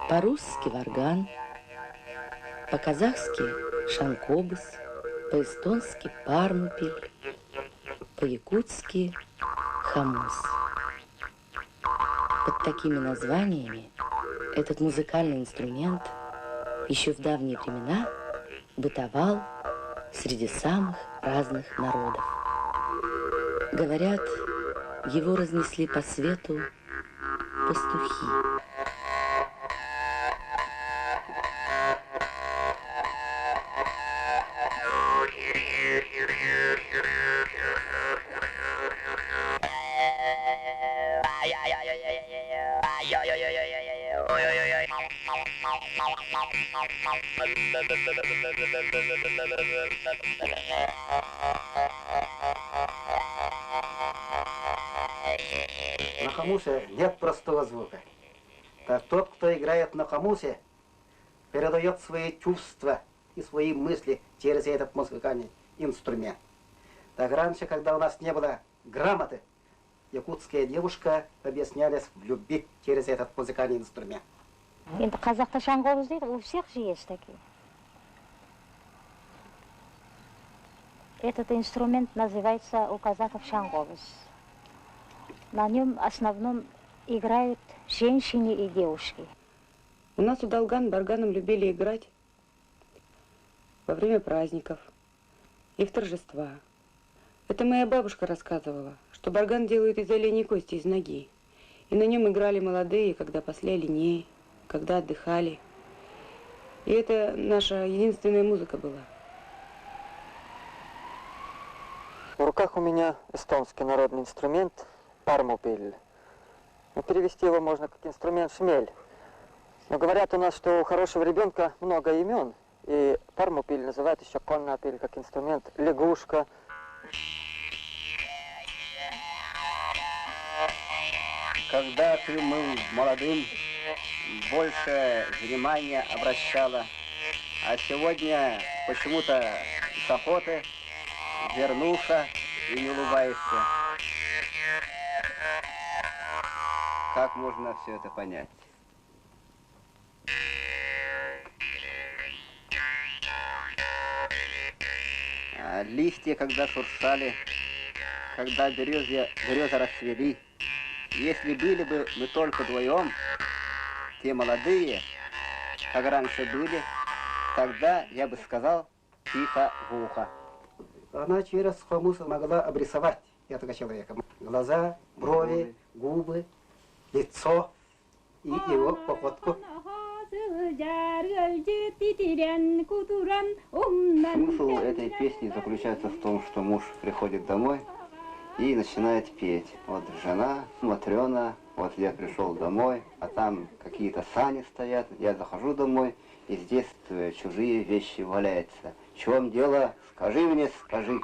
По-русски варган, по-казахски шанкобыс, по-эстонски пармупель, по-якутски хамус. Под такими названиями этот музыкальный инструмент еще в давние времена бытовал среди самых разных народов. Говорят, его разнесли по свету пастухи. На хамусе нет простого звука. Так тот, кто играет на хамусе, передает свои чувства и свои мысли через этот музыкальный инструмент. Так раньше, когда у нас не было грамоты, якутская девушка объяснялась в любви через этот музыкальный инструмент. Енді қазақта шаңғобыз дейді, у всех же есть такие. Этот инструмент называется у казахов шаңғобыз. На нем в основном играют женщины и девушки. У нас у Долган барганом любили играть во время праздников и в торжества. Это моя бабушка рассказывала, что барган делают из оленей кости, из ноги. И на нем играли молодые, когда пасли оленей, когда отдыхали. И это наша единственная музыка была. В руках у меня эстонский народный инструмент пармупель. Но перевести его можно как инструмент шмель. Но говорят у нас, что у хорошего ребенка много имен. И пармупель называют еще коннапель, как инструмент лягушка. Когда ты был молодым, больше внимания обращала, а сегодня почему-то с охоты вернулся и не улыбаешься. Как можно все это понять? А листья, когда шуршали, когда березы расцвели, если были бы мы только вдвоем, те молодые, как раньше были, тогда я бы сказал тихо в ухо. Она через хамус могла обрисовать этого человека. Глаза, брови, губы, лицо и его походку. Смысл этой песни заключается в том, что муж приходит домой и начинает петь. Вот жена, Матрена, вот я пришел домой, а там какие-то сани стоят, я захожу домой, и здесь чужие вещи валяются. В чем дело? Скажи мне, скажи.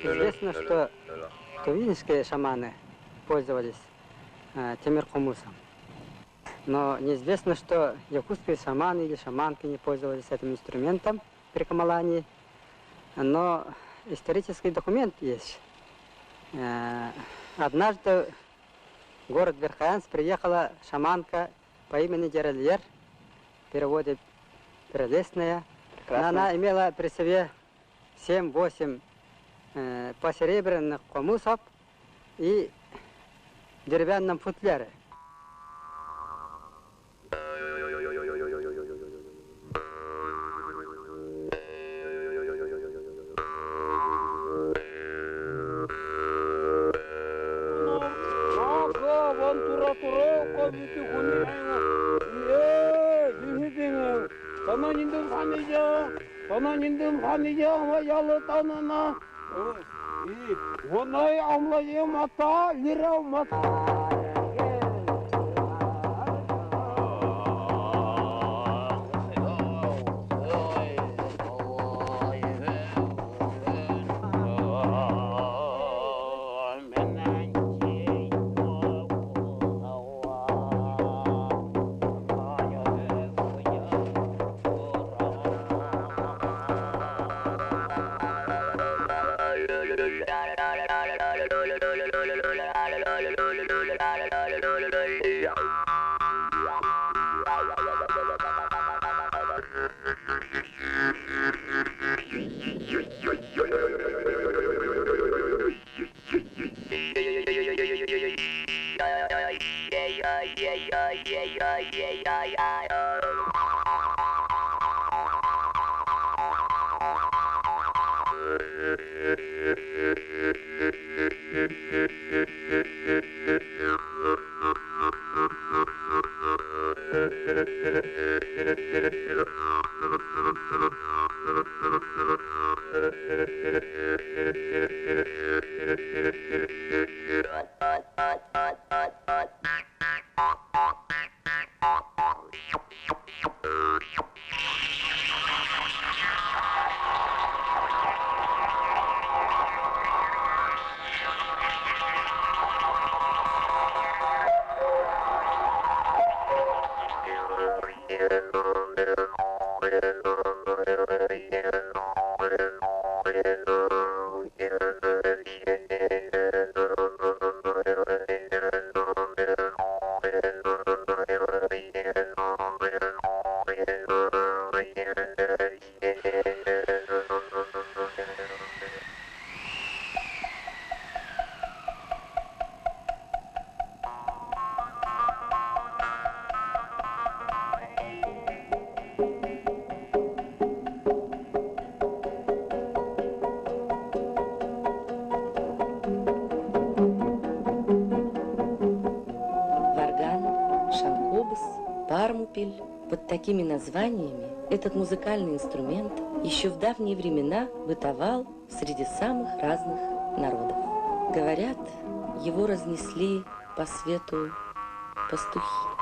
Известно, что тувинские шаманы пользовались темирхумусом. Но неизвестно, что якутские шаманы или шаманки не пользовались этим инструментом при камалании. Но исторический документ есть. Однажды в город Верхоянск приехала шаманка по имени Джеральер, в переводе «прелестная». Она имела при себе 7-8 посеребряных хумусов и деревянном футляре. 떠나님들 산이죠. 떠나님들 산이죠. 야로 떠나나. 이 원나의 아무라지 맞다. 리라 맞다. Пармупель. Под такими названиями этот музыкальный инструмент еще в давние времена бытовал среди самых разных народов. Говорят, его разнесли по свету пастухи.